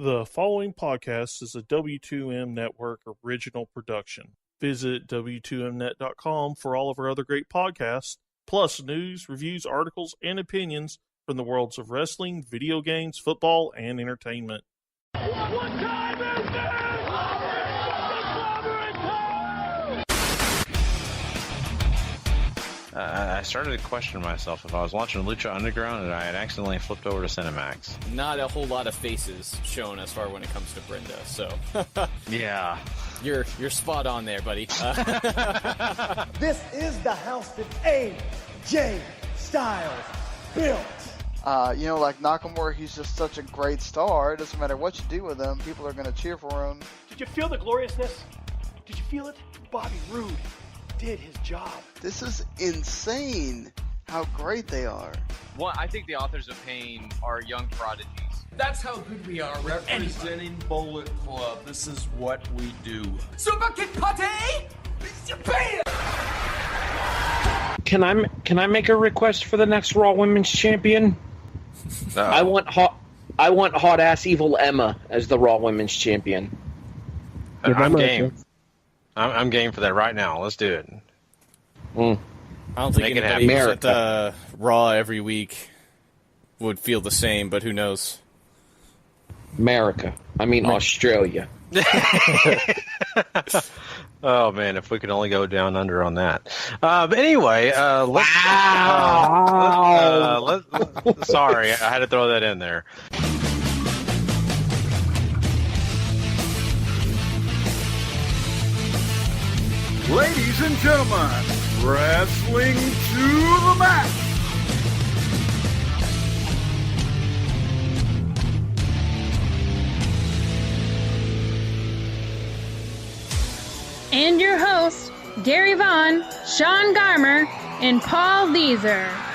The following podcast is a W2M Network original production. Visit W2Mnet.com for all of our other great podcasts, plus news, reviews, articles, and opinions from the worlds of wrestling, video games, football, and entertainment. What time is it? I started to question myself if I was watching Lucha Underground and I had accidentally flipped over to Cinemax. Not a whole lot of faces shown as far when it comes to Brenda, so yeah, you're spot on there, buddy. This is the house that AJ Styles built. Like Nakamura, he's just such a great star. It doesn't matter what you do with him, people are going to cheer for him. Did you feel the gloriousness? Did you feel it? Bobby Roode did his job. This is insane how great they are. Well, I think the authors of pain are young prodigies. That's how good we are representing Bullet Club. This is what we do. Super Kid Pate! Japan! Can I make a request for the next Raw Women's Champion? No. I want hot ass evil Emma as the Raw Women's Champion. I'm game. I'm game for that right now. Let's do it. I don't think anybody who's at Raw every week would feel the same, but who knows? Australia. Oh man, if we could only go down under on that. But anyway, let's. Sorry, I had to throw that in there. Ladies and gentlemen, wrestling to the max. And your hosts, Gary Vaughan, Sean Garmer, and Paul Leazar.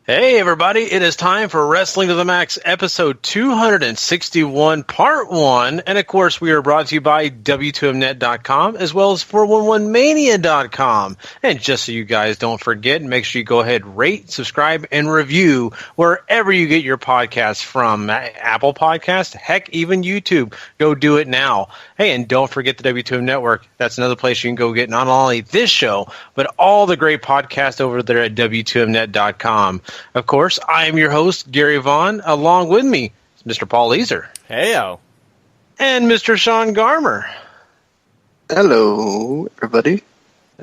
Hey everybody, it is time for Wrestling to the Max, episode 261, part 1, and of course we are brought to you by W2Mnet.com as well as 411mania.com. And just so you guys don't forget, make sure you go ahead, rate, subscribe, and review wherever you get your podcasts from. Apple Podcasts, heck, even YouTube. Go do it now. Hey, and don't forget the W2M Network. That's another place you can go get not only this show, but all the great podcasts over there at W2Mnet.com. Of course, I am your host, Gary Vaughan. Along with me is Mr. Paul Leazar. Heyo. And Mr. Sean Garmer. Hello, everybody.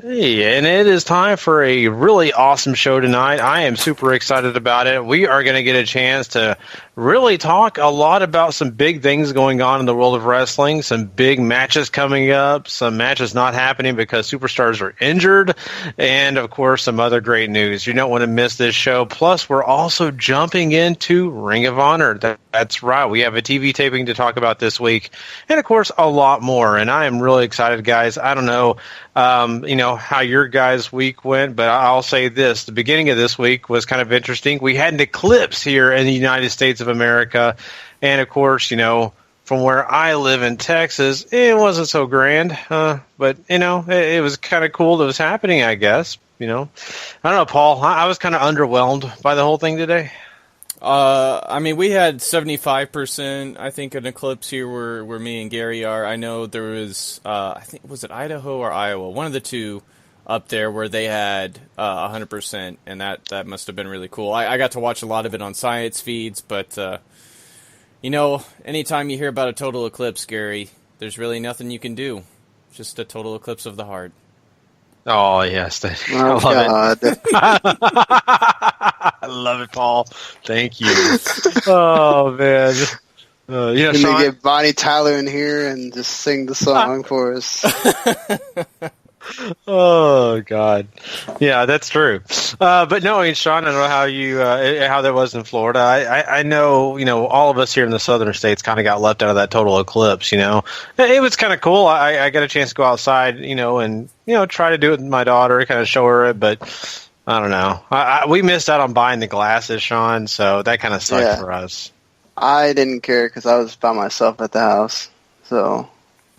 Hey, and it is time for a really awesome show tonight. I am super excited about it. We are going to get a chance to really talk a lot about some big things going on in the world of wrestling, some big matches coming up, some matches not happening because superstars are injured, and, of course, some other great news. You don't want to miss this show. Plus, we're also jumping into Ring of Honor. That's right. We have a TV taping to talk about this week, and, of course, a lot more. And I am really excited, guys. I don't know, how your guys' week went, but I'll say this. The beginning of this week was kind of interesting. We had an eclipse here in the United States of America, and of course, from where I live in Texas, it wasn't so grand, but it was kind of cool that it was happening, I guess. I don't know, Paul, I was kind of underwhelmed by the whole thing today. We had 75%, I think, an eclipse here where me and Gary are. I know there was, was it Idaho or Iowa? One of the two up there where they had 100%, and that must have been really cool. I got to watch a lot of it on science feeds, but, anytime you hear about a total eclipse, Gary, there's really nothing you can do. Just a total eclipse of the heart. Oh, yes. I love it. I love it, Paul. Thank you. Oh, man. Can they get Bonnie Tyler in here and just sing the song for us? Oh God, yeah, that's true. But no, Sean, I don't know how that was in Florida. I know, all of us here in the southern states kind of got left out of that total eclipse. It was kind of cool. I got a chance to go outside, and try to do it with my daughter, kind of show her it. But I don't know. We missed out on buying the glasses, Sean. So that kind of sucked for us. I didn't care because I was by myself at the house. So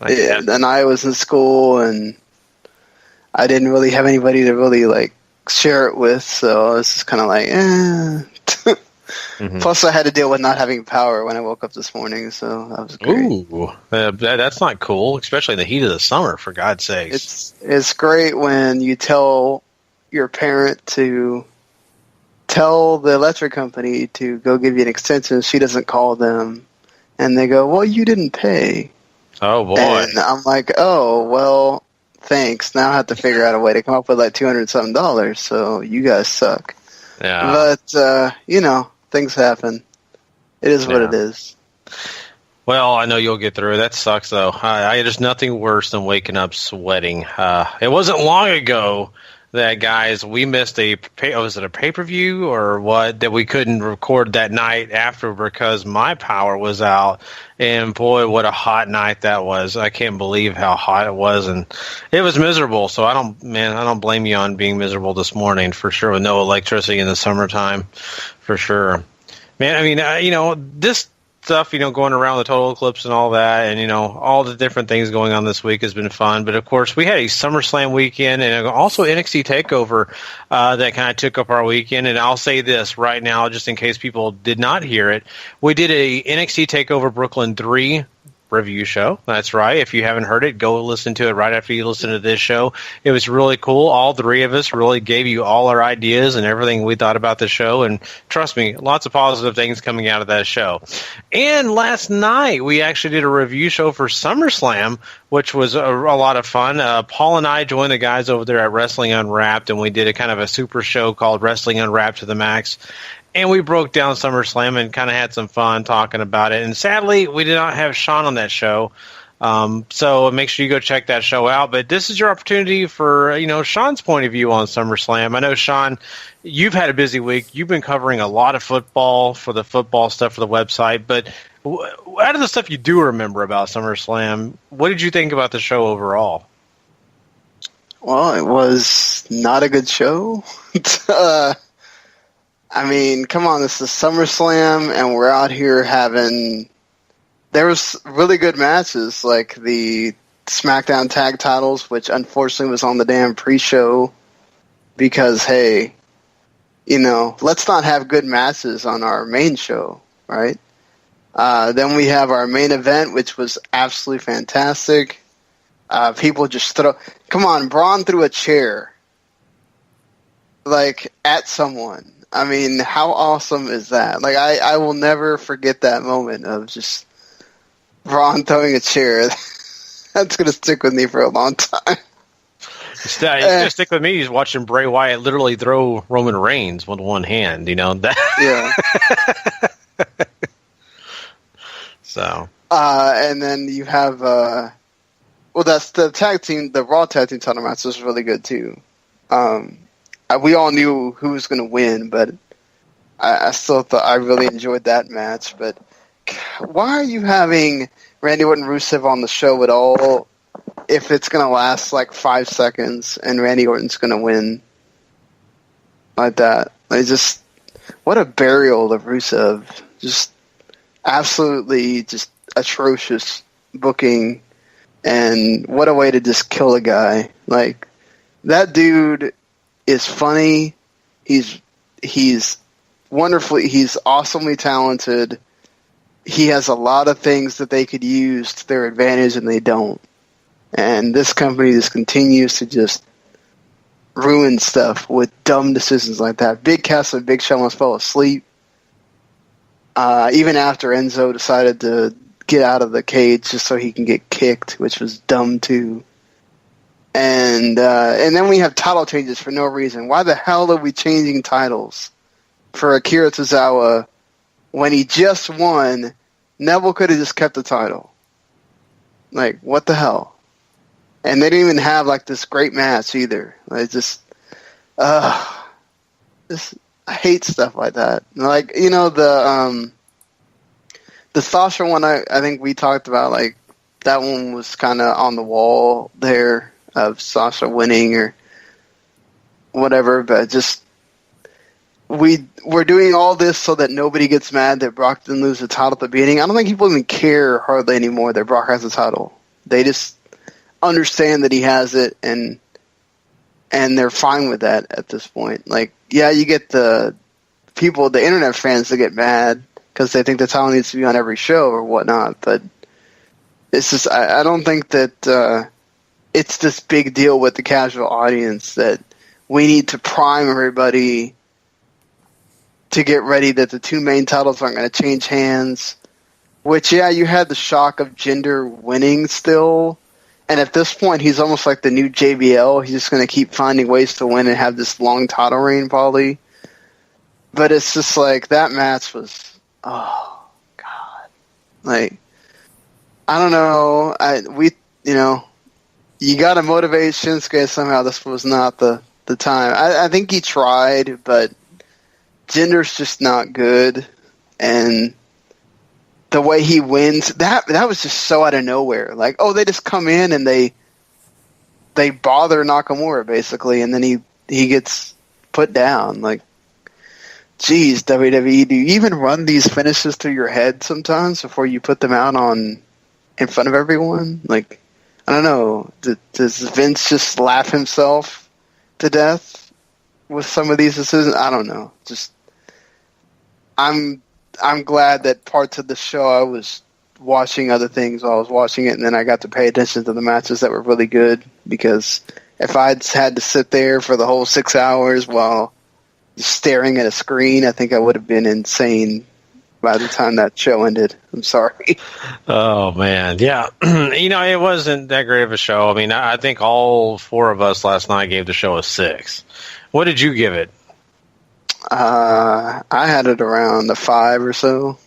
and I was in school and I didn't really have anybody to really like share it with, so it's just kind of like, Plus, I had to deal with not having power when I woke up this morning, so that was great. Ooh, that's not cool, especially in the heat of the summer, for God's sakes. It's great when you tell your parent to tell the electric company to go give you an extension. She doesn't call them, and they go, well, you didn't pay. Oh, boy. And I'm like, oh, well, thanks. Now I have to figure out a way to come up with like $200-something, so you guys suck. Yeah. But, things happen. It is what it is. Well, I know you'll get through it. That sucks, though. There's nothing worse than waking up sweating. It wasn't long ago that, guys, we missed was it a pay-per-view or what, that we couldn't record that night after because my power was out. And, boy, what a hot night that was. I can't believe how hot it was. And it was miserable. So, I don't blame you on being miserable this morning, for sure, with no electricity in the summertime, for sure. Man, I mean, this stuff, going around the total eclipse and all that, and, all the different things going on this week has been fun. But, of course, we had a Summerslam weekend and also NXT TakeOver that kind of took up our weekend. And I'll say this right now, just in case people did not hear it. We did a NXT TakeOver Brooklyn 3 review show. That's right. If you haven't heard it, go listen to it right after you listen to this show. It was really cool. All three of us really gave you all our ideas and everything we thought about the show. And trust me, lots of positive things coming out of that show. And last night, we actually did a review show for SummerSlam, which was a lot of fun. Paul and I joined the guys over there at Wrestling Unwrapped, and we did a kind of a super show called Wrestling Unwrapped to the Max. And we broke down SummerSlam and kind of had some fun talking about it. And sadly, we did not have Sean on that show. So make sure you go check that show out. But this is your opportunity for, Sean's point of view on SummerSlam. I know, Sean, you've had a busy week. You've been covering a lot of football for the football stuff for the website. But out of the stuff you do remember about SummerSlam, what did you think about the show overall? Well, it was not a good show. I mean, come on, this is SummerSlam, and we're out here there was really good matches, like the SmackDown Tag Titles, which unfortunately was on the damn pre-show, because, hey, let's not have good matches on our main show, right? Then we have our main event, which was absolutely fantastic. People just come on, Braun threw a chair, at someone. I mean, how awesome is that? I will never forget that moment of just Braun throwing a chair. That's going to stick with me for a long time. It's going to stick with me. He's watching Bray Wyatt literally throw Roman Reigns with one hand, Yeah. So. And then you have, that's the tag team, the Raw tag team title match was really good too. We all knew who was going to win, but I still thought I really enjoyed that match. But why are you having Randy Orton Rusev on the show at all if it's going to last 5 seconds and Randy Orton's going to win like that? What a burial of Rusev. Just absolutely just atrocious booking, and what a way to just kill a guy. That dude is funny. He's awesomely talented. He has a lot of things that they could use to their advantage, and they don't. And this company just continues to just ruin stuff with dumb decisions like that. Big Cass and Big Show almost fell asleep. Even after Enzo decided to get out of the cage just so he can get kicked, which was dumb too. And then we have title changes for no reason. Why the hell are we changing titles for Akira Tozawa when he just won? Neville could have just kept the title. What the hell? And they didn't even have this great match either. I hate stuff like that. The Sasha one, I think we talked about, that one was kind of on the wall there, of Sasha winning or whatever, but we're doing all this so that nobody gets mad that Brock didn't lose the title at the beginning. I don't think people even care hardly anymore that Brock has the title. They just understand that he has it, and and they're fine with that at this point. Like, yeah, you get the people, the internet fans, that get mad because they think the title needs to be on every show or whatnot, but it's just, I don't think that it's this big deal with the casual audience that we need to prime everybody to get ready that the two main titles aren't going to change hands. Which, yeah, you had the shock of Jinder winning still. And at this point, he's almost like the new JBL. He's just going to keep finding ways to win and have this long title reign, probably. But it's just like, that match was, oh, God. Like, I don't know. You got to motivate Shinsuke somehow. This was not the time. I think he tried, but Jinder's just not good. And the way he wins, that was just so out of nowhere. Like, oh, they just come in and they bother Nakamura, basically, and then he gets put down. Like, geez, WWE, do you even run these finishes through your head sometimes before you put them out in front of everyone? Like, I don't know. Does Vince just laugh himself to death with some of these decisions? I don't know. Just, I'm glad that parts of the show I was watching other things while I was watching it, and then I got to pay attention to the matches that were really good, because if I'd had to sit there for the whole 6 hours while just staring at a screen, I think I would have been insane by the time that show ended. I'm sorry. Oh, man. Yeah. It wasn't that great of a show. I mean, I think all four of us last night gave the show a 6. What did you give it? I had it around the 5 or so.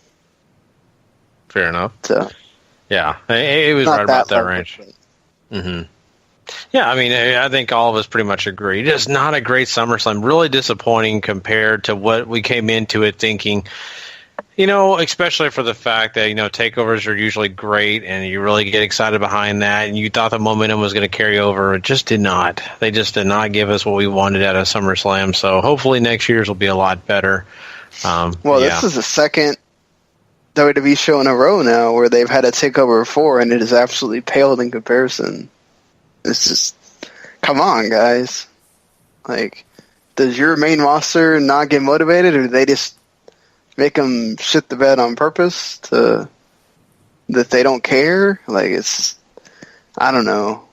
Fair enough. So, yeah, it was right about that range. Mm-hmm. Yeah, I mean, I think all of us pretty much agree. It's not a great SummerSlam. Really disappointing compared to what we came into it thinking. Especially for the fact that, takeovers are usually great and you really get excited behind that, and you thought the momentum was going to carry over. It just did not. They just did not give us what we wanted out of SummerSlam. So hopefully next year's will be a lot better. This is the second WWE show in a row now where they've had a takeover before, and it has absolutely paled in comparison. It's just, come on, guys. Like, does your main roster not get motivated, or do they just make them shit the bed on purpose that they don't care? Like, it's, I don't know.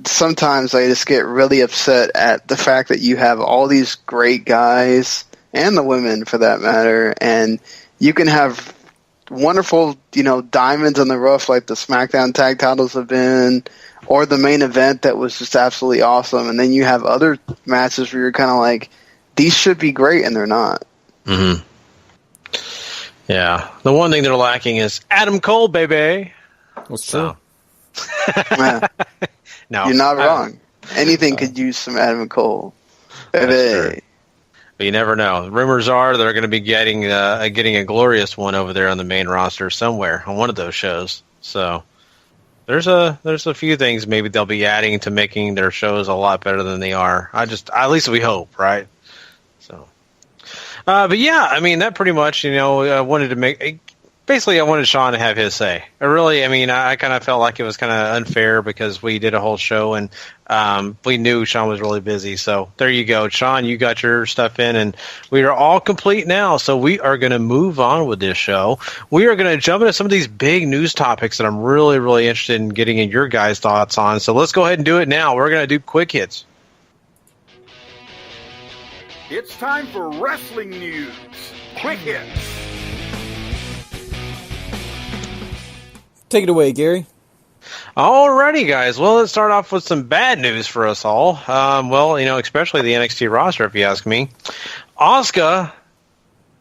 Sometimes I just get really upset at the fact that you have all these great guys, and the women for that matter, and you can have wonderful, diamonds in the rough like the SmackDown tag titles have been, or the main event that was just absolutely awesome, and then you have other matches where you're kind of like, these should be great, and they're not. Mm-hmm. Yeah. The one thing they're lacking is Adam Cole, baby. What's true? No, you're not wrong. Anything could use some Adam Cole, baby. But you never know. Rumors are they're going to be getting a glorious one over there on the main roster somewhere on one of those shows. So there's a few things maybe they'll be adding to making their shows a lot better than they are. At least we hope, right? So. But yeah, I mean, that pretty much, I wanted to make, basically I wanted Sean to have his say. I kind of felt like it was kind of unfair because we did a whole show and we knew Sean was really busy. So there you go. Sean, you got your stuff in and we are all complete now. So we are going to move on with this show. We are going to jump into some of these big news topics that I'm really, really interested in getting in your guys' thoughts on. So let's go ahead and do it now. We're going to do quick hits. It's time for wrestling news. Quick hits. Take it away, Gary. Alrighty, guys. Well, let's start off with some bad news for us all. Especially the NXT roster, if you ask me. Asuka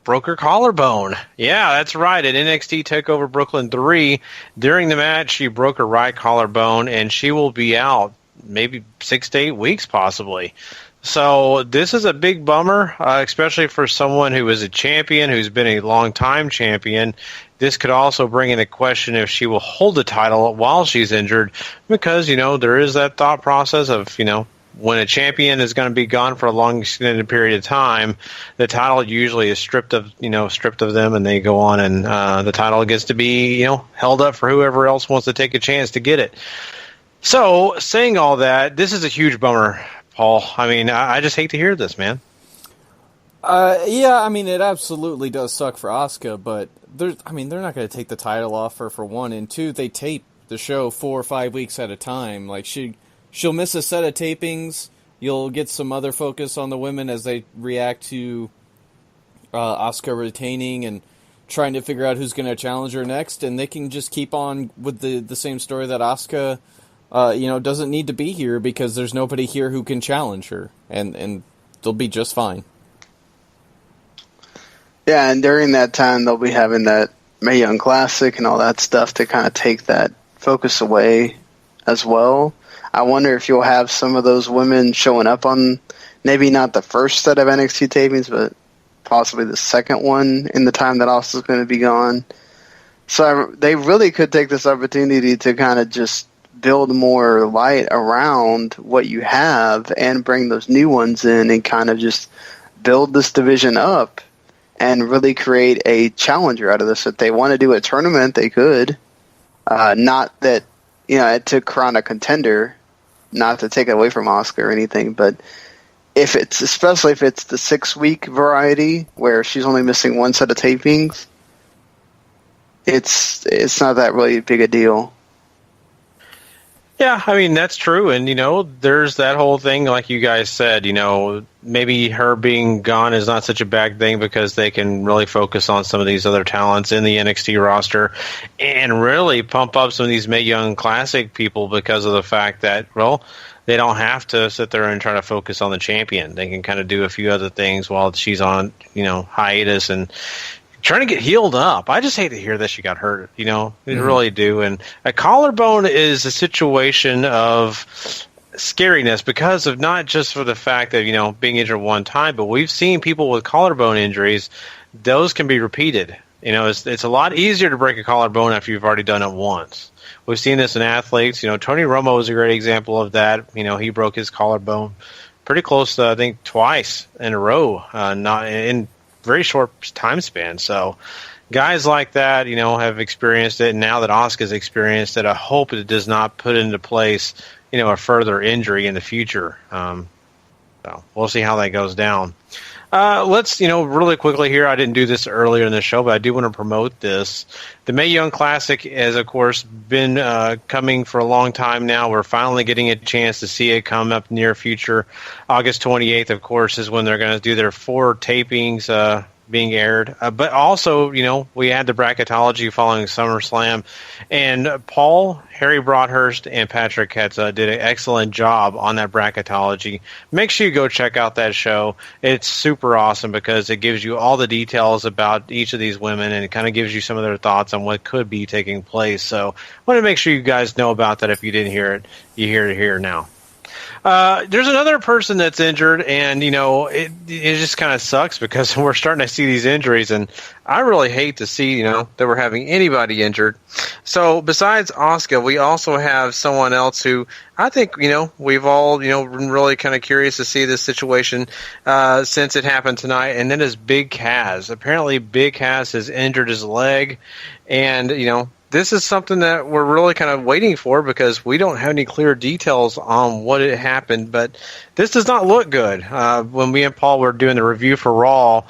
broke her collarbone. Yeah, that's right. At NXT TakeOver Brooklyn 3, during the match, she broke her right collarbone, and she will be out maybe 6 to 8 weeks, possibly. So this is a big bummer, especially for someone who is a champion, who's been a long-time champion. This could also bring into question if she will hold the title while she's injured, because, there is that thought process of, when a champion is going to be gone for a long extended period of time, the title usually is stripped of them, and they go on, and the title gets to be, held up for whoever else wants to take a chance to get it. So, saying all that, this is a huge bummer, Paul. I mean, I just hate to hear this, man. Yeah, I mean, it absolutely does suck for Asuka, but they're not going to take the title off her for one, and two, they tape the show 4 or 5 weeks at a time. Like she'll miss a set of tapings. You'll get some other focus on the women as they react to Asuka retaining and trying to figure out who's going to challenge her next, and they can just keep on with the same story that Asuka, doesn't need to be here because there's nobody here who can challenge her, and they'll be just fine. Yeah, and during that time, they'll be having that Mae Young Classic and all that stuff to kind of take that focus away as well. I wonder if you'll have some of those women showing up on maybe not the first set of NXT tapings, but possibly the second one in the time that Asuka's going to be gone. So they really could take this opportunity to kind of just build more light around what you have and bring those new ones in and kind of just build this division up and really create a challenger out of this. If they want to do a tournament, they could. Not that, to crown a contender, not to take it away from Asuka or anything, but especially if it's the 6-week variety where she's only missing one set of tapings, it's not that really big a deal. Yeah, I mean, that's true. And, there's that whole thing, like you guys said, maybe her being gone is not such a bad thing because they can really focus on some of these other talents in the NXT roster and really pump up some of these Mae Young Classic people because of the fact that, well, they don't have to sit there and try to focus on the champion. They can kind of do a few other things while she's on, hiatus and trying to get healed up. I just hate to hear that she got hurt, I really do. And a collarbone is a situation of scariness because of not just for the fact that, being injured one time, but we've seen people with collarbone injuries, those can be repeated. It's a lot easier to break a collarbone after you've already done it once. We've seen this in athletes. Tony Romo is a great example of that. He broke his collarbone pretty close to, I think, twice in a row, not in very short time span. So guys like that, have experienced it. And now that Asuka's experienced it, I hope it does not put into place, a further injury in the future. So we'll see how that goes down. Let's, really quickly here, I didn't do this earlier in the show, but I do want to promote this. The Mae Young Classic has, of course, been coming for a long time now. We're finally getting a chance to see it come up near future. August 28th, of course, is when they're going to do their 4 tapings being aired. But also, we had the bracketology following SummerSlam. And Paul, Harry Broadhurst, and Patrick Ketza did an excellent job on that bracketology. Make sure you go check out that show. It's super awesome because it gives you all the details about each of these women and it kind of gives you some of their thoughts on what could be taking place. So I want to make sure you guys know about that. If you didn't hear it, you hear it here now. There's another person that's injured, and it just kind of sucks because we're starting to see these injuries, and I really hate to see that we're having anybody injured. So besides Asuka, we also have someone else who I think we've all been really kind of curious to see this situation since it happened tonight, and that is Big Cass. Apparently, Big Cass has injured his leg, and this is something that we're really kind of waiting for because we don't have any clear details on what had happened, but this does not look good. When me and Paul were doing the review for Raw,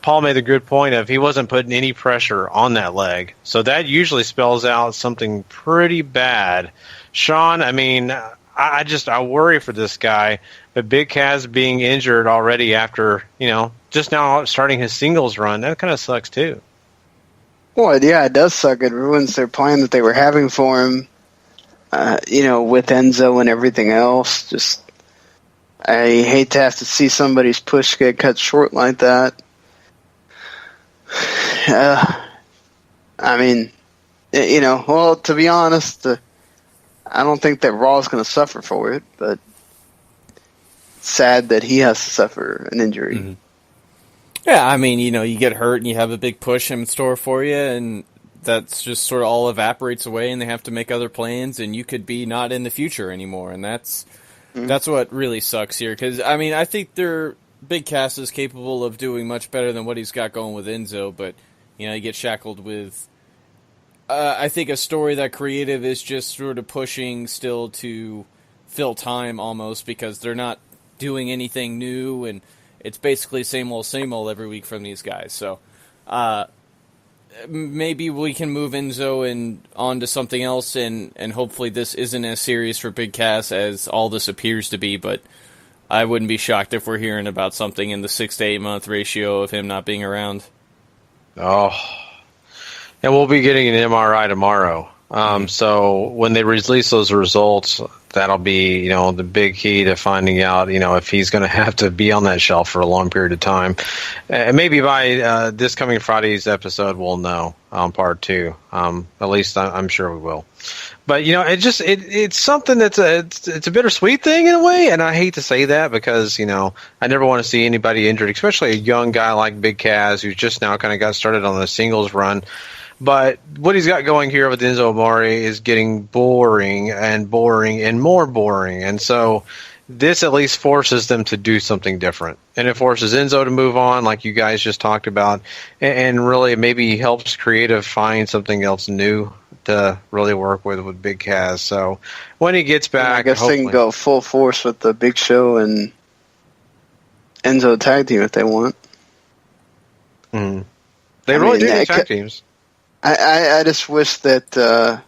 Paul made a good point of he wasn't putting any pressure on that leg. So that usually spells out something pretty bad. Sean, I mean, I worry for this guy, but Big Cass being injured already after, just now starting his singles run, that kind of sucks too. Well, yeah, it does suck. It ruins their plan that they were having for him, with Enzo and everything else. Just, I hate to have to see somebody's push get cut short like that. I mean, well, to be honest, I don't think that Raw's going to suffer for it, but it's sad that he has to suffer an injury. Mm-hmm. Yeah, I mean, you get hurt and you have a big push in store for you, and that's just sort of all evaporates away, and they have to make other plans, and you could be not in the future anymore, and that's what really sucks here. Because I think Big Cass is capable of doing much better than what he's got going with Enzo, but you get shackled with. I think a story that creative is just sort of pushing still to fill time almost because they're not doing anything new, and it's basically same old every week from these guys. So maybe we can move Enzo and on to something else, and hopefully this isn't as serious for Big Cass as all this appears to be, but I wouldn't be shocked if we're hearing about something in the 6 to 8 month ratio of him not being around. Oh, and we'll be getting an MRI tomorrow. So when they release those results, that'll be, the big key to finding out, if he's going to have to be on that shelf for a long period of time. And maybe by this coming Friday's episode, we'll know on part 2. At least I'm sure we will. But it's something that's it's a bittersweet thing in a way, and I hate to say that because I never want to see anybody injured, especially a young guy like Big Cass who's just now kind of got started on the singles run. But what he's got going here with Enzo Amore is getting boring and more boring, and so this at least forces them to do something different, and it forces Enzo to move on, like you guys just talked about, and really maybe helps creative find something else new to really work with Big Cass. So when he gets back, I guess they can go full force with the Big Show and Enzo tag team if they want. They really do need tag teams. I just wish that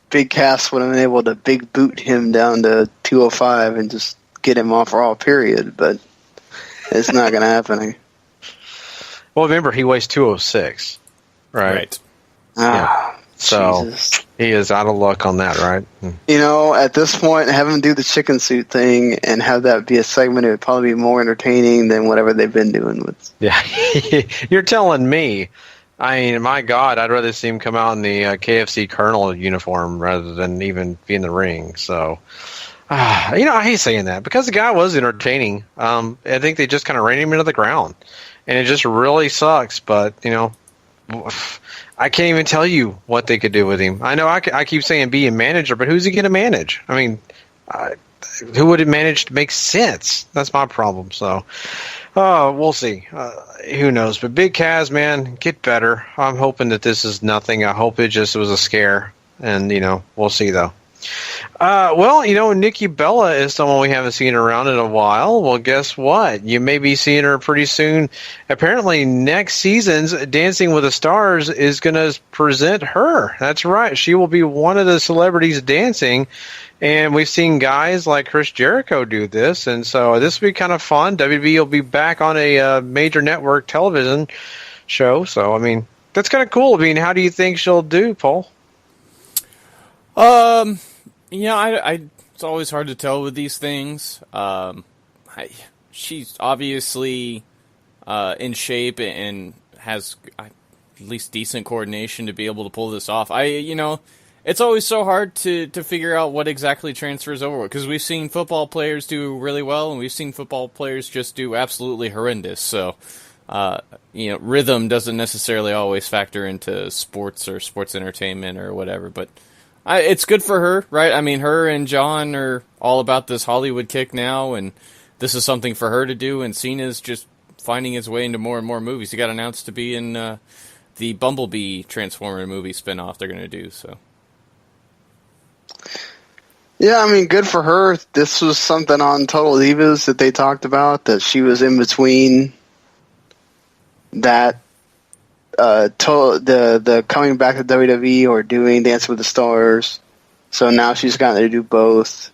Big Cass would have been able to big boot him down to 205 and just get him off Raw, period. But it's not going to happen. Well, remember, he weighs 206, right? Yeah. So Jesus. He is out of luck on that, right? At this point, have him do the chicken suit thing and have that be a segment, it would probably be more entertaining than whatever they've been doing with. Yeah, you're telling me. I mean, my God, I'd rather see him come out in the KFC Colonel uniform rather than even be in the ring. So, I hate saying that because the guy was entertaining. I think they just kind of ran him into the ground, and it just really sucks. But, I can't even tell you what they could do with him. I know I keep saying be a manager, but who's he going to manage? I mean, who would it manage to make sense? That's my problem. So, we'll see. Who knows? But Big Cass, man, get better. I'm hoping that this is nothing. I hope it just was a scare. And, we'll see, though. Nikki Bella is someone we haven't seen around in a while. Well, guess what? You may be seeing her pretty soon. Apparently, next season's Dancing with the Stars is going to present her. That's right. She will be one of the celebrities dancing. And we've seen guys like Chris Jericho do this. And so this will be kind of fun. WWE will be back on a major network television show. So, I mean, that's kind of cool. I mean, how do you think she'll do, Paul? It's always hard to tell with these things. She's obviously in shape and has at least decent coordination to be able to pull this off. It's always so hard to figure out what exactly transfers over, because we've seen football players do really well, and we've seen football players just do absolutely horrendous. So, rhythm doesn't necessarily always factor into sports or sports entertainment or whatever, but it's good for her, right? I mean, her and John are all about this Hollywood kick now, and this is something for her to do, and Cena's just finding his way into more and more movies. He got announced to be in the Bumblebee Transformer movie spinoff they're going to do, so. Yeah, I mean, good for her. This was something on Total Divas that they talked about, that she was in between that the coming back to WWE or doing Dance with the Stars. So now she's gotten to do both.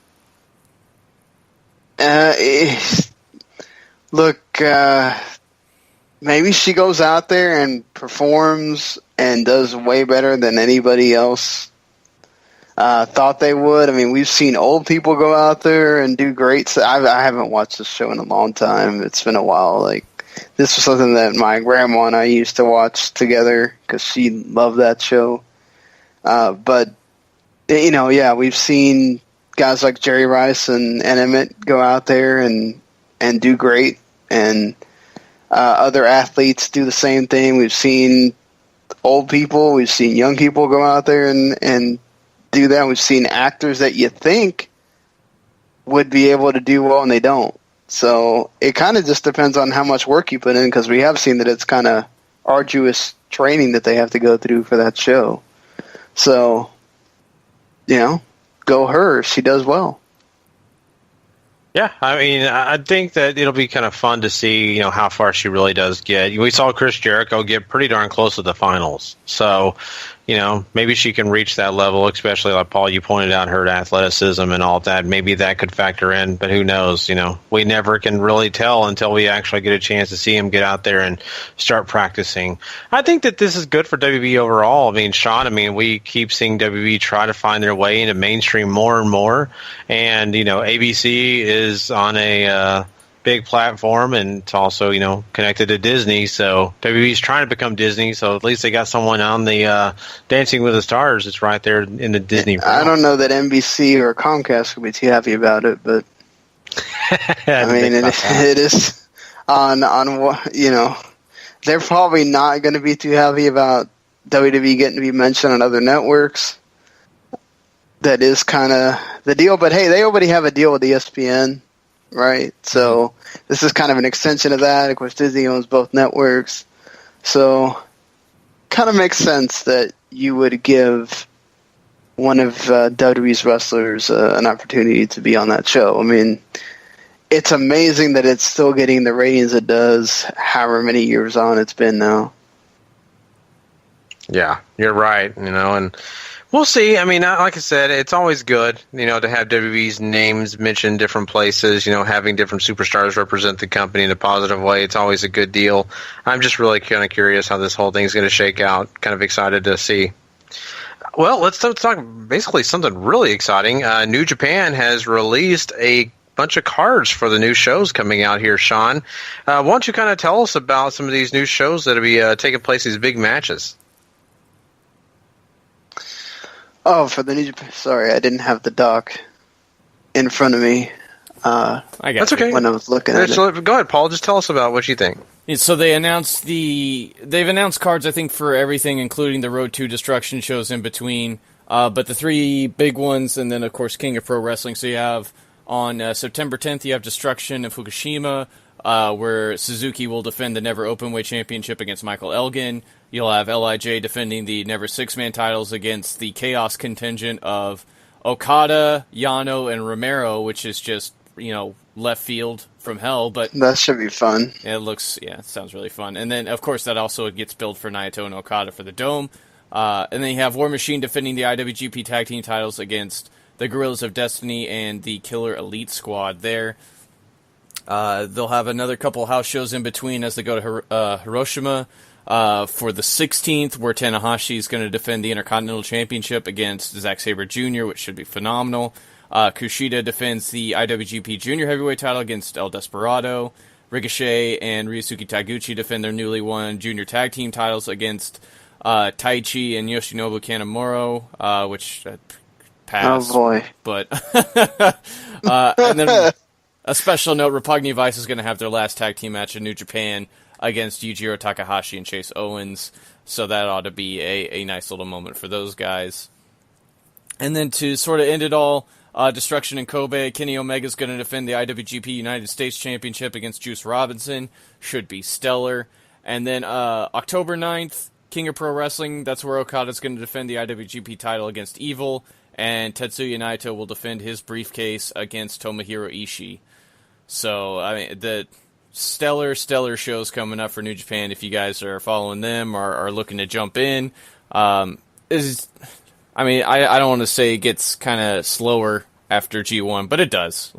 Maybe she goes out there and performs and does way better than anybody else thought they would. I mean, we've seen old people go out there and do great. I haven't watched this show in a long time. It's been a while. This was something that my grandma and I used to watch together because she loved that show. But we've seen guys like Jerry Rice and Emmett go out there and do great, and other athletes do the same thing. We've seen old people, we've seen young people go out there and do that. We've seen actors that you think would be able to do well and they don't. So it kind of just depends on how much work you put in, because we have seen that it's kind of arduous training that they have to go through for that show. So, go her. She does well. Yeah, I mean, I think that it'll be kind of fun to see, how far she really does get. We saw Chris Jericho get pretty darn close to the finals. So, maybe she can reach that level, especially like Paul, you pointed out her athleticism and all that. Maybe that could factor in, but who knows? We never can really tell until we actually get a chance to see him get out there and start practicing. I think that this is good for WB overall. I mean, Sean, we keep seeing WB try to find their way into mainstream more and more. And, ABC is on a big platform, and it's also connected to Disney, so WWE's trying to become Disney, so at least they got someone on the Dancing with the Stars. It's right there in the Disney realm. I don't know that NBC or Comcast would be too happy about it, but it is on they're probably not going to be too happy about WWE getting to be mentioned on other networks. That is kind of the deal, but hey, they already have a deal with ESPN. Right, so this is kind of an extension of that. Of course, Disney owns both networks, so kind of makes sense that you would give one of WWE's wrestlers an opportunity to be on that show. I mean, it's amazing that it's still getting the ratings it does, however many years on it's been now. Yeah, you're right, and we'll see. I mean, like I said, it's always good, to have WWE's names mentioned different places, having different superstars represent the company in a positive way. It's always a good deal. I'm just really kind of curious how this whole thing's going to shake out. Kind of excited to see. Well, let's talk basically something really exciting. New Japan has released a bunch of cards for the new shows coming out here, Sean. Why don't you kind of tell us about some of these new shows that will be taking place, these big matches? Oh, for the New Japan. Sorry, I didn't have the doc in front of me. That's okay. When I was looking at it. Go ahead, Paul. Just tell us about what you think. So they've announced cards, I think, for everything, including the Road to Destruction shows in between. But the three big ones, and then, of course, King of Pro Wrestling. So you have on September 10th, you have Destruction in Fukushima, where Suzuki will defend the Never Openweight Championship against Michael Elgin. You'll have LIJ defending the Never Six-Man titles against the Chaos contingent of Okada, Yano, and Romero, which is just, left field from hell. But that should be fun. It sounds really fun. And then, of course, that also gets billed for Naito and Okada for the Dome. And then you have War Machine defending the IWGP Tag Team titles against the Guerrillas of Destiny and the Killer Elite Squad there. They'll have another couple house shows in between as they go to Hiroshima. For the 16th, where Tanahashi is going to defend the Intercontinental Championship against Zack Sabre Jr., which should be phenomenal. Kushida defends the IWGP Junior Heavyweight title against El Desperado. Ricochet and Ryusuke Taguchi defend their newly won Junior Tag Team titles against Taichi and Yoshinobu Kanemaru, which passed. Oh, boy. But and then a special note, Roppongi Vice is going to have their last tag team match in New Japan against Yujiro Takahashi and Chase Owens, so that ought to be a nice little moment for those guys. And then to sort of end it all, Destruction in Kobe, Kenny Omega's going to defend the IWGP United States Championship against Juice Robinson, should be stellar. And then October 9th, King of Pro Wrestling, that's where Okada's going to defend the IWGP title against Evil, and Tetsuya Naito will defend his briefcase against Tomohiro Ishii. So, the stellar shows coming up for New Japan. If you guys are following them or are looking to jump in, I don't want to say it gets kind of slower after G1, but it does.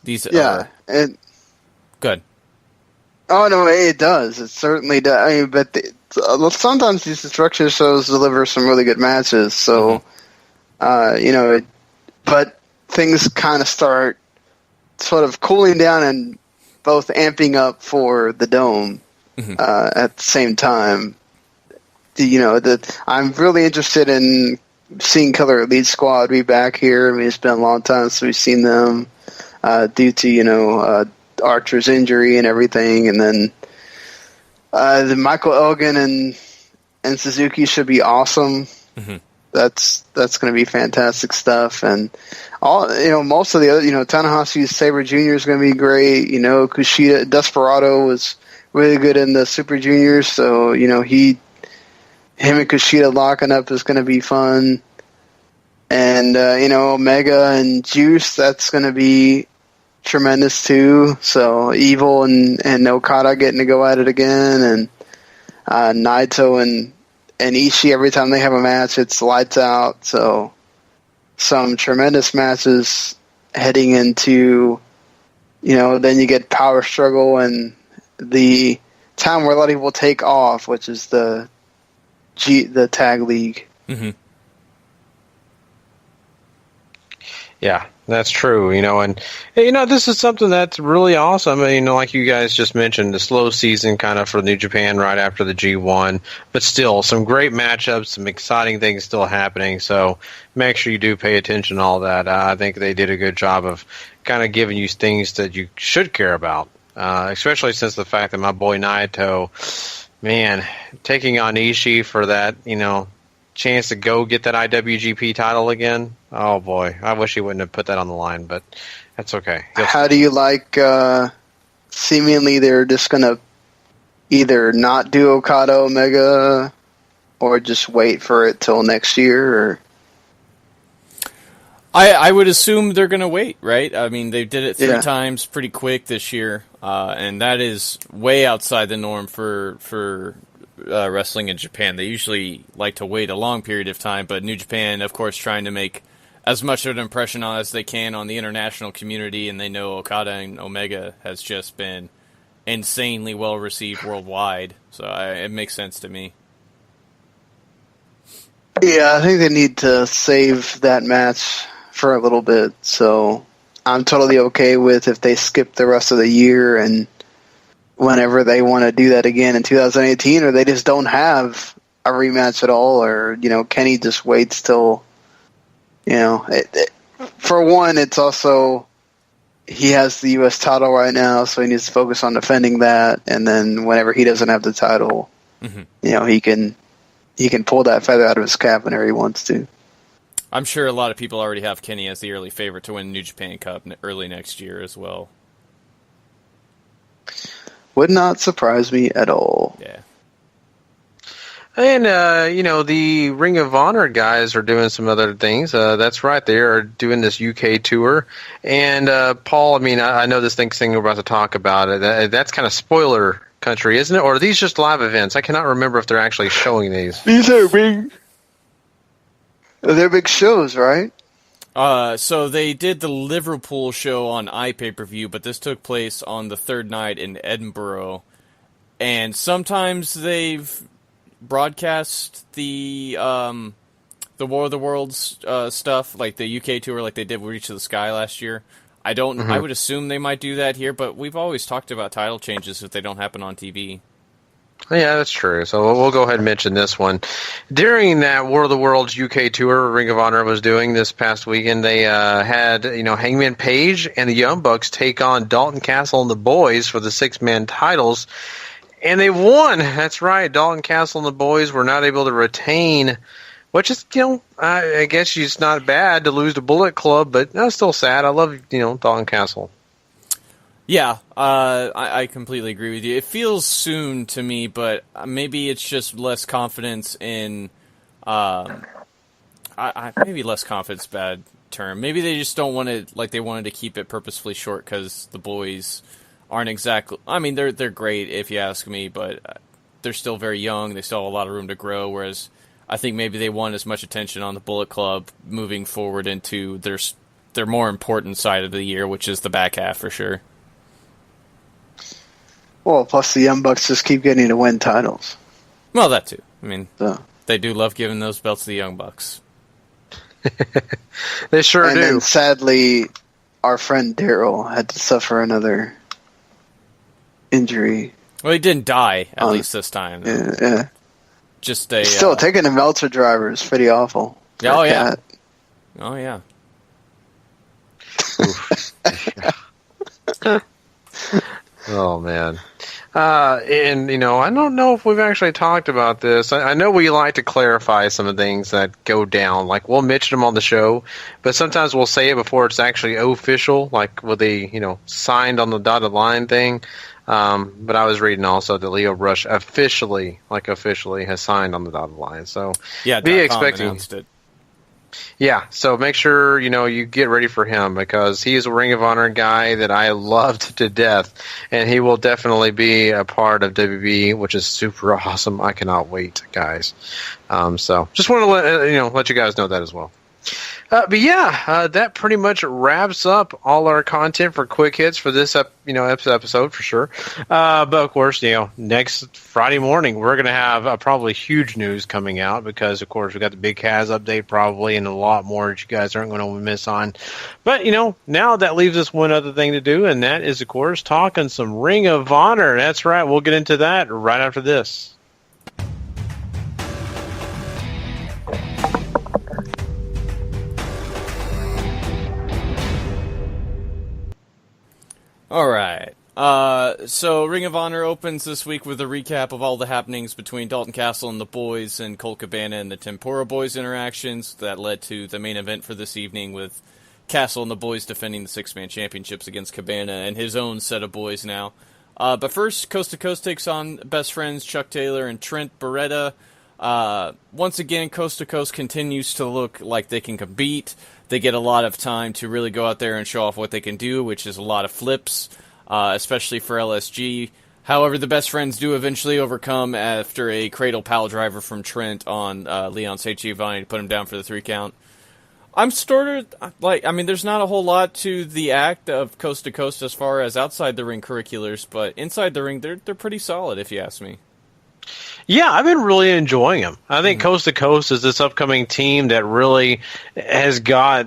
These are good. Oh no, it does. It certainly does. Sometimes these destruction shows deliver some really good matches. So, but things kind of start sort of cooling down and both amping up for the Dome at the same time. I'm really interested in seeing Killer Elite Squad be back here. I mean, it's been a long time since we've seen them due to Archer's injury and everything, and then the Michael Elgin and Suzuki should be awesome. Mm-hmm. That's going to be fantastic stuff, and most of the other Tanahashi's Sabre Jr. is going to be great. Kushida Desperado was really good in the Super Juniors, so him and Kushida locking up is going to be fun. And, Omega and Juice, that's going to be tremendous too. So Evil and Okada getting to go at it again, and Naito and Ishii, every time they have a match, it's lights out. So some tremendous matches heading into, then you get Power Struggle and the time where a lot of people take off, which is the tag league. Mm-hmm. Yeah, that's true, and this is something that's really awesome. Like you guys just mentioned, the slow season kind of for New Japan right after the G1, but still some great matchups, some exciting things still happening. So make sure you do pay attention to all that. I think they did a good job of kind of giving you things that you should care about, especially since the fact that my boy Naito, man, taking on Ishii for that, chance to go get that IWGP title again. Oh boy, I wish he wouldn't have put that on the line, but that's okay. How do you like? Seemingly, they're just gonna either not do Okada Omega, or just wait for it till next year. Or I would assume they're gonna wait, right? I mean, they did it 3 times pretty quick this year, and that is way outside the norm for wrestling in Japan. They usually like to wait a long period of time, but New Japan, of course, trying to make as much of an impression as they can on the international community, and they know Okada and Omega has just been insanely well received worldwide, so it makes sense to me. Yeah, I think they need to save that match for a little bit, so I'm totally okay with if they skip the rest of the year and whenever they want to do that again in 2018, or they just don't have a rematch at all, or, Kenny just waits till, for one, it's also, he has the U.S. title right now, so he needs to focus on defending that, and then whenever he doesn't have the title, he can pull that feather out of his cap whenever he wants to. I'm sure a lot of people already have Kenny as the early favorite to win New Japan Cup early next year as well. Would not surprise me at all. Yeah. And, the Ring of Honor guys are doing some other things. That's right. They are doing this UK tour. And, Paul, I know this thing we're about to talk about. That's kind of spoiler country, isn't it? Or are these just live events? I cannot remember if they're actually showing these. These are they're big shows, right? So they did the Liverpool show on iPay-per-view, but this took place on the third night in Edinburgh. And sometimes they've broadcast the War of the Worlds stuff, like the UK tour, like they did with Reach of the Sky last year. I would assume they might do that here, but we've always talked about title changes if they don't happen on TV. Yeah, that's true. So we'll go ahead and mention this one. During that War of the Worlds UK tour Ring of Honor was doing this past weekend, they had Hangman Page and the Young Bucks take on Dalton Castle and the Boys for the 6-man titles, and they won. That's right. Dalton Castle and the Boys were not able to retain, which is, I guess it's not bad to lose to Bullet Club, but that's still sad. I love, Dalton Castle. Yeah, I completely agree with you. It feels soon to me, but maybe it's just less confidence in. Maybe less confidence, bad term. Maybe they just don't want to, like they wanted to keep it purposefully short because the boys aren't exactly. I mean, they're great if you ask me, but they're still very young. They still have a lot of room to grow. Whereas I think maybe they want as much attention on the Bullet Club moving forward into their more important side of the year, which is the back half for sure. Well, plus the Young Bucks just keep getting to win titles. Well, that too. I mean, they do love giving those belts to the Young Bucks. They sure do. And sadly, our friend Daryl had to suffer another injury. Well, he didn't die, at least this time. Yeah. Just a... Still, taking a Meltzer driver is pretty awful. Oh, yeah. Oh, yeah. Oh, man. And, I don't know if we've actually talked about this. I know we like to clarify some of the things that go down. Like, we'll mention them on the show, but sometimes we'll say it before it's actually official, like with the, signed on the dotted line thing. But I was reading also that Leo Rush officially has signed on the dotted line. So yeah, be expecting. Announced it. Yeah, so make sure, you get ready for him because he is a Ring of Honor guy that I loved to death, and he will definitely be a part of WB, which is super awesome. I cannot wait, guys. So just want to let you guys know that as well. But yeah, that pretty much wraps up all our content for Quick Hits for this episode for sure. But of course, next Friday morning we're going to have probably huge news coming out because of course we got the Big Cass update probably and a lot more that you guys aren't going to miss on. But now that leaves us one other thing to do, and that is of course talking some Ring of Honor. That's right. We'll get into that right after this. All right. So Ring of Honor opens this week with a recap of all the happenings between Dalton Castle and the Boys and Colt Cabana and the Tempura Boyz interactions that led to the main event for this evening with Castle and the Boys defending the six-man championships against Cabana and his own set of boys now. But first, Coast to Coast takes on best friends Chuck Taylor and Trent Beretta. Once again, Coast to Coast continues to look like they can compete. They get a lot of time to really go out there and show off what they can do, which is a lot of flips, especially for LSG. However, the best friends do eventually overcome after a cradle pile driver from Trent on Leon St. Giovanni to put him down for the 3 count. I'm sort of, there's not a whole lot to the act of Coast to Coast as far as outside the ring curriculars, but inside the ring, they're pretty solid, if you ask me. Yeah, I've been really enjoying them. I think Coast to Coast is this upcoming team that really has got,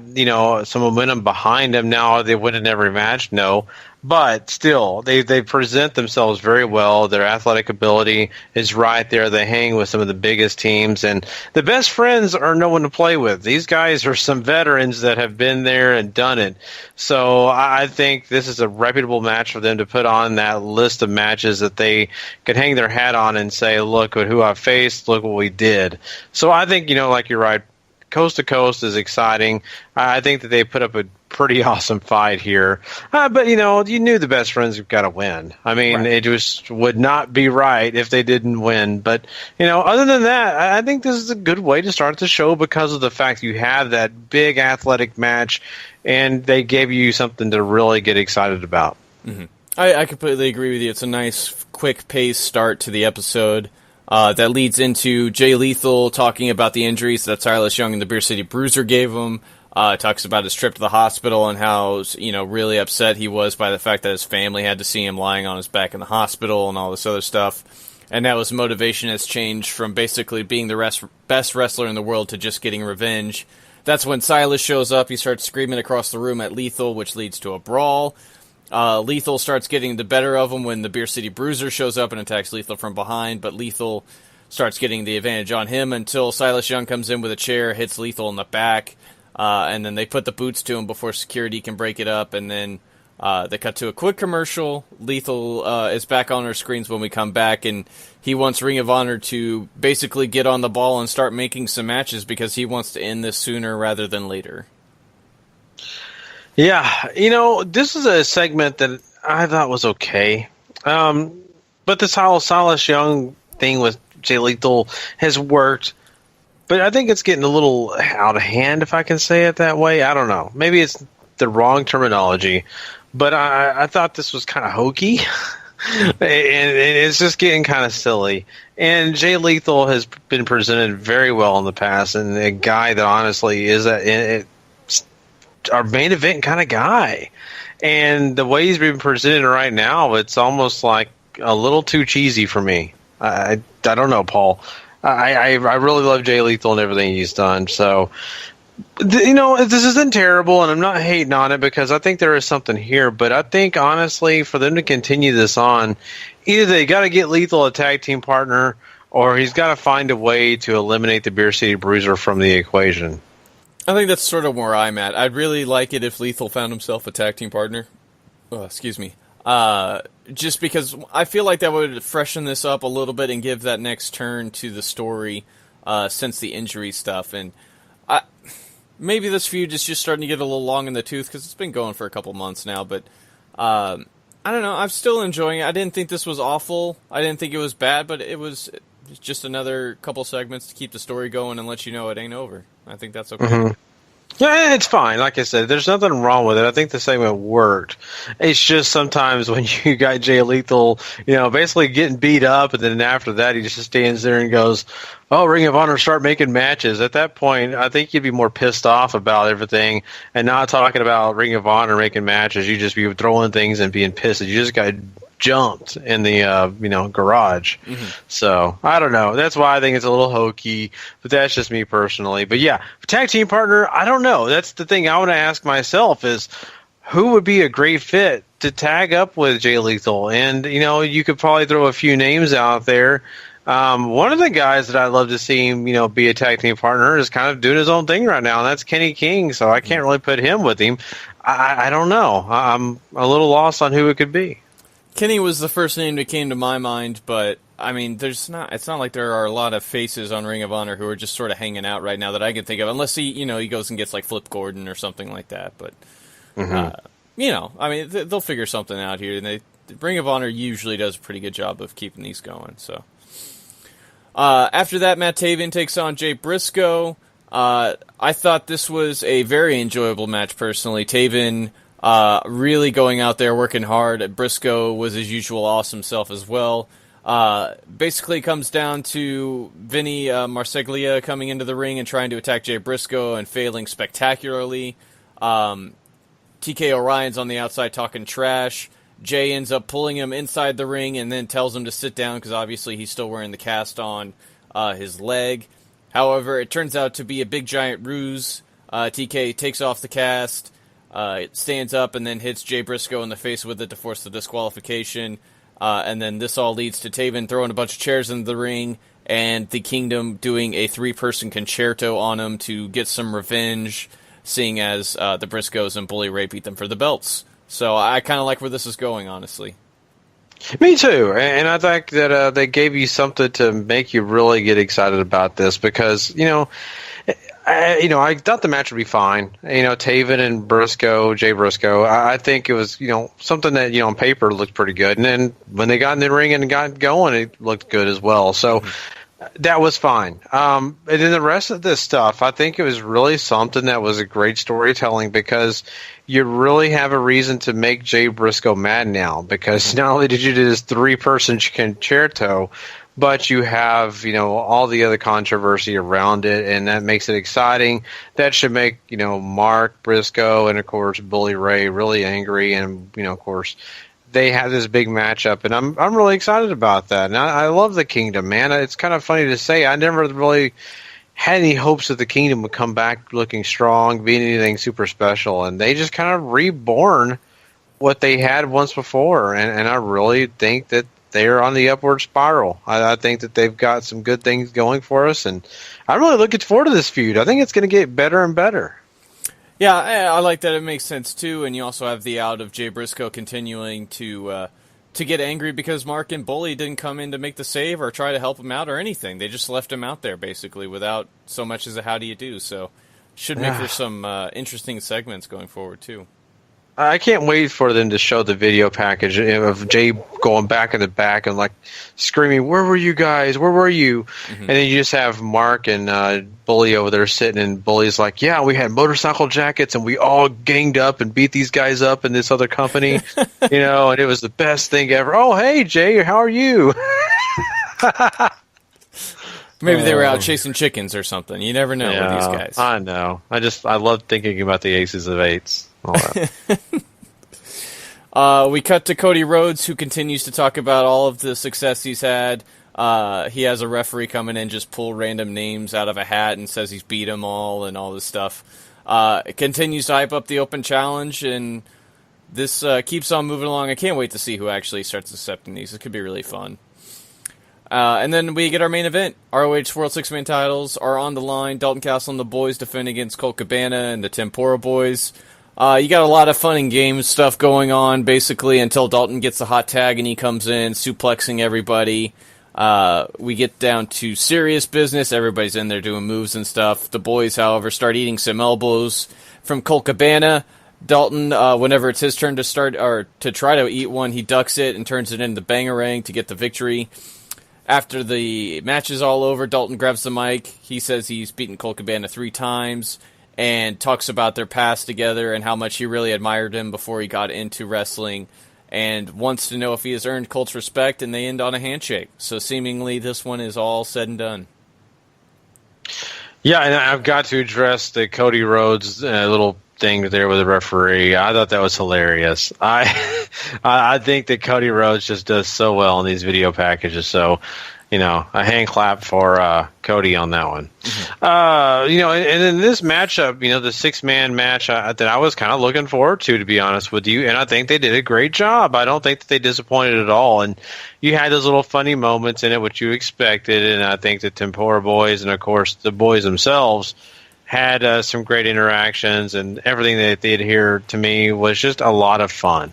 some momentum behind them now. Are they winning every match? No. But still, they present themselves very well. Their athletic ability is right there. They hang with some of the biggest teams. And the best friends are no one to play with. These guys are some veterans that have been there and done it. So I think this is a reputable match for them to put on that list of matches that they could hang their hat on and say, look at who I faced, look what we did. So I think, like you're right, Coast to Coast is exciting. I think that they put up a pretty awesome fight here. But, you knew the best friends have got to win. I mean, right. It just would not be right if they didn't win. But, other than that, I think this is a good way to start the show because of the fact you have that big athletic match and they gave you something to really get excited about. Mm-hmm. I completely agree with you. It's a nice, quick-paced start to the episode. That leads into Jay Lethal talking about the injuries that Silas Young and the Beer City Bruiser gave him. Talks about his trip to the hospital and how, really upset he was by the fact that his family had to see him lying on his back in the hospital and all this other stuff. And now his motivation has changed from basically being the best wrestler in the world to just getting revenge. That's when Silas shows up. He starts screaming across the room at Lethal, which leads to a brawl. Lethal starts getting the better of him when the Beer City Bruiser shows up and attacks Lethal from behind, but Lethal starts getting the advantage on him until Silas Young comes in with a chair, hits Lethal in the back, and then they put the boots to him before security can break it up, and then they cut to a quick commercial. Lethal is back on our screens when we come back, and he wants Ring of Honor to basically get on the ball and start making some matches because he wants to end this sooner rather than later. Yeah, this is a segment that I thought was okay. But this whole Silas Young thing with Jay Lethal has worked. But I think it's getting a little out of hand, if I can say it that way. I don't know. Maybe it's the wrong terminology. But I thought this was kind of hokey. and it's just getting kind of silly. And Jay Lethal has been presented very well in the past. And a guy that honestly is our main event kind of guy. And the way he's being presented right now, it's almost like a little too cheesy for me. I don't know, Paul. I really love Jay Lethal and everything he's done. So, this isn't terrible, and I'm not hating on it because I think there is something here. But I think, honestly, for them to continue this on, either they got to get Lethal a tag team partner or he's got to find a way to eliminate the Beer City Bruiser from the equation. I think that's sort of where I'm at. I'd really like it if Lethal found himself a tag team partner. Oh, excuse me. Just because I feel like that would freshen this up a little bit and give that next turn to the story since the injury stuff. And maybe this feud is just starting to get a little long in the tooth because it's been going for a couple months now. But I don't know. I'm still enjoying it. I didn't think this was awful. I didn't think it was bad, but it was just another couple segments to keep the story going and let you know it ain't over. I think that's okay. Mm-hmm. Yeah, it's fine. Like I said, there's nothing wrong with it. I think the segment worked. It's just sometimes when you got Jay Lethal, basically getting beat up, and then after that he just stands there and goes, "Oh, Ring of Honor, start making matches." At that point, I think you'd be more pissed off about everything and not talking about Ring of Honor making matches. You just be throwing things and being pissed. You just got jumped in the garage. Mm-hmm. So I don't know. That's why I think it's a little hokey, but that's just me personally. But yeah, tag team partner, I don't know. That's the thing I want to ask myself is who would be a great fit to tag up with Jay Lethal? And you could probably throw a few names out there. One of the guys that I'd love to see him, be a tag team partner is kind of doing his own thing right now, and that's Kenny King. So I can't really put him with him. I don't know. I'm a little lost on who it could be. Kenny was the first name that came to my mind, but I mean, it's not like there are a lot of faces on Ring of Honor who are just sort of hanging out right now that I can think of, unless he goes and gets like Flip Gordon or something like that. But I mean, they'll figure something out here, and Ring of Honor usually does a pretty good job of keeping these going. So after that, Matt Taven takes on Jay Briscoe. I thought this was a very enjoyable match personally. Taven really going out there, working hard. Briscoe was his usual awesome self as well. Basically comes down to Vinny Marseglia coming into the ring and trying to attack Jay Briscoe and failing spectacularly. TK Orion's on the outside talking trash. Jay ends up pulling him inside the ring and then tells him to sit down because obviously he's still wearing the cast on his leg. However, it turns out to be a big giant ruse. TK takes off the cast. It stands up and then hits Jay Briscoe in the face with it to force the disqualification. And then this all leads to Taven throwing a bunch of chairs into the ring and the Kingdom doing a 3-person concerto on him to get some revenge, seeing as the Briscoes and Bully Ray beat them for the belts. So I kind of like where this is going, honestly. Me too, and I think that they gave you something to make you really get excited about this because, I thought the match would be fine. Taven and Briscoe, Jay Briscoe, I think it was, something that, on paper looked pretty good. And then when they got in the ring and got going, it looked good as well. So that was fine. And then the rest of this stuff, I think it was really something that was a great storytelling because you really have a reason to make Jay Briscoe mad now because not only did you do this 3-person concerto, but you have, all the other controversy around it, and that makes it exciting. That should make, Mark Briscoe and, of course, Bully Ray really angry, and, of course, they have this big matchup, and I'm really excited about that. And I love the Kingdom, man. It's kind of funny to say. I never really had any hopes that the Kingdom would come back looking strong, being anything super special, and they just kind of reborn what they had once before, and I really think that they're on the upward spiral. I think that they've got some good things going for us, and I'm really looking forward to this feud. I think it's going to get better and better. Yeah, I like that. It makes sense, too, and you also have the out of Jay Briscoe continuing to get angry because Mark and Bully didn't come in to make the save or try to help him out or anything. They just left him out there, basically, without so much as a how do you do. So should make for some interesting segments going forward, too. I can't wait for them to show the video package of Jay going back in the back and like screaming, "Where were you guys? Where were you?" Mm-hmm. And then you just have Mark and Bully over there sitting, and Bully's like, "Yeah, we had motorcycle jackets and we all ganged up and beat these guys up in this other company, and it was the best thing ever. Oh, hey Jay, how are you?" Maybe they were out chasing chickens or something. You never know with these guys. I know. I love thinking about the aces of eights. All that. We cut to Cody Rhodes, who continues to talk about all of the success he's had. He has a referee come in and just pull random names out of a hat and says he's beat them all and all this stuff. It continues to hype up the open challenge, and this keeps on moving along. I can't wait to see who actually starts accepting these. It could be really fun. And then we get our main event. ROH World Six-Man titles are on the line. Dalton Castle and the Boys defend against Colt Cabana and the Tempura Boyz. You got a lot of fun and games stuff going on, basically, until Dalton gets a hot tag and he comes in, suplexing everybody. We get down to serious business. Everybody's in there doing moves and stuff. The Boys, however, start eating some elbows from Colt Cabana. Dalton, whenever it's his turn to try to eat one, he ducks it and turns it into Bangarang to get the victory. After the match is all over, Dalton grabs the mic. He says he's beaten Colt Cabana 3 times and talks about their past together and how much he really admired him before he got into wrestling and wants to know if he has earned Colt's respect, and they end on a handshake. So seemingly this one is all said and done. Yeah, and I've got to address the Cody Rhodes little thing there with the referee. I thought that was hilarious. I think that Cody Rhodes just does so well in these video packages. So, a hand clap for Cody on that one. Mm-hmm. And in this matchup, the 6-man match that I was kind of looking forward to be honest with you, and I think they did a great job. I don't think that they disappointed at all, and you had those little funny moments in it, which you expected, and I think the Tempura Boyz and, of course, the boys themselves had some great interactions, and everything that they did here to me was just a lot of fun.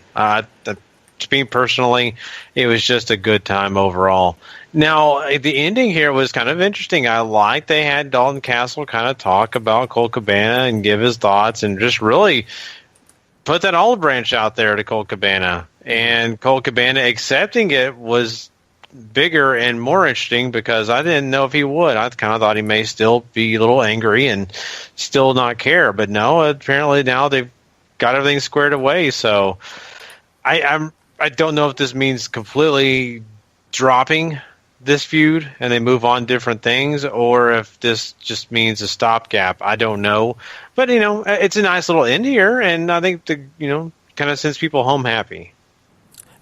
To me personally, it was just a good time overall. Now, the ending here was kind of interesting. I liked they had Dalton Castle kind of talk about Colt Cabana and give his thoughts and just really put that olive branch out there to Colt Cabana. And Colt Cabana accepting it was bigger and more interesting because I didn't know if he would. I kind of thought he may still be a little angry and still not care. But no, apparently now they've got everything squared away. So I don't know if this means completely dropping this feud and they move on different things, or if this just means a stopgap. I don't know. But, it's a nice little end here, and I think kind of sends people home happy.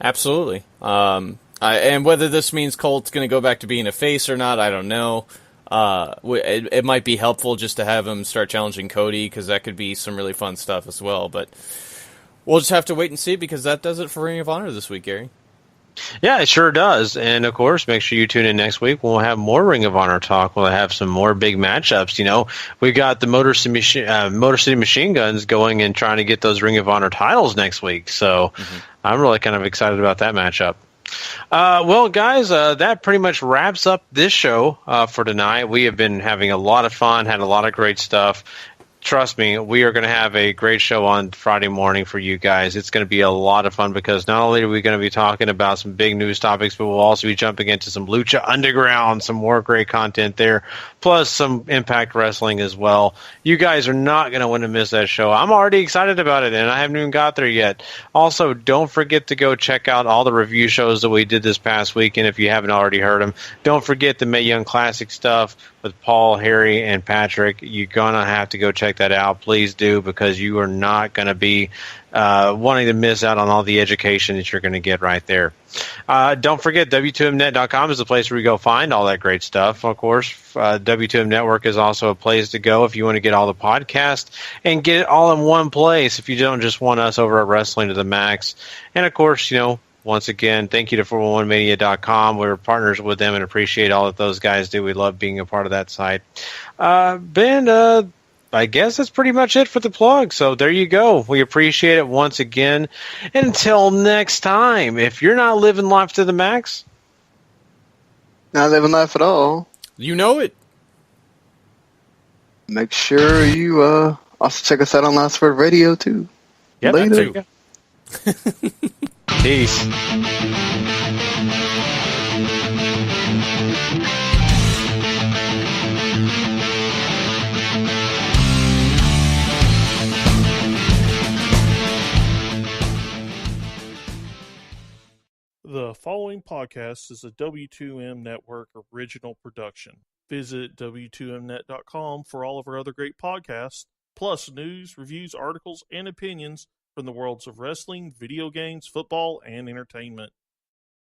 Absolutely. And whether this means Colt's going to go back to being a face or not, I don't know. It might be helpful just to have him start challenging Cody, because that could be some really fun stuff as well. But we'll just have to wait and see, because that does it for Ring of Honor this week, Gary. Yeah, it sure does. And, of course, make sure you tune in next week. We'll have more Ring of Honor talk. We'll have some more big matchups. We got the Motor City Machine Guns going and trying to get those Ring of Honor titles next week. So I'm really kind of excited about that matchup. Well, guys, that pretty much wraps up this show for tonight. We have been having a lot of fun, had a lot of great stuff. Trust me, we are going to have a great show on Friday morning for you guys. It's going to be a lot of fun because not only are we going to be talking about some big news topics, but we'll also be jumping into some Lucha Underground, some more great content there, plus some Impact Wrestling as well. You guys are not going to want to miss that show. I'm already excited about it, and I haven't even got there yet. Also, don't forget to go check out all the review shows that we did this past weekend if you haven't already heard them. Don't forget the Mae Young Classic stuff with Paul, Harry, and Patrick. You're going to have to go check that out. Please do, because you are not going to be wanting to miss out on all the education that you're going to get right there. Don't forget, W2Mnet.com is the place where you go find all that great stuff. Of course, W2M Network is also a place to go if you want to get all the podcasts and get it all in one place if you don't just want us over at Wrestling to the Max. And, of course, once again, thank you to 411mania.com. We're partners with them and appreciate all that those guys do. We love being a part of that site. Ben, I guess that's pretty much it for the plug. So there you go. We appreciate it once again. Until next time, if you're not living life to the max, not living life at all. You know it. Make sure you also check us out on Last Word Radio too. Yeah, later. That too. Peace. The following podcast is a W2M Network original production. Visit W2Mnet.com for all of our other great podcasts, plus news, reviews, articles, and opinions from the worlds of wrestling, video games, football, and entertainment.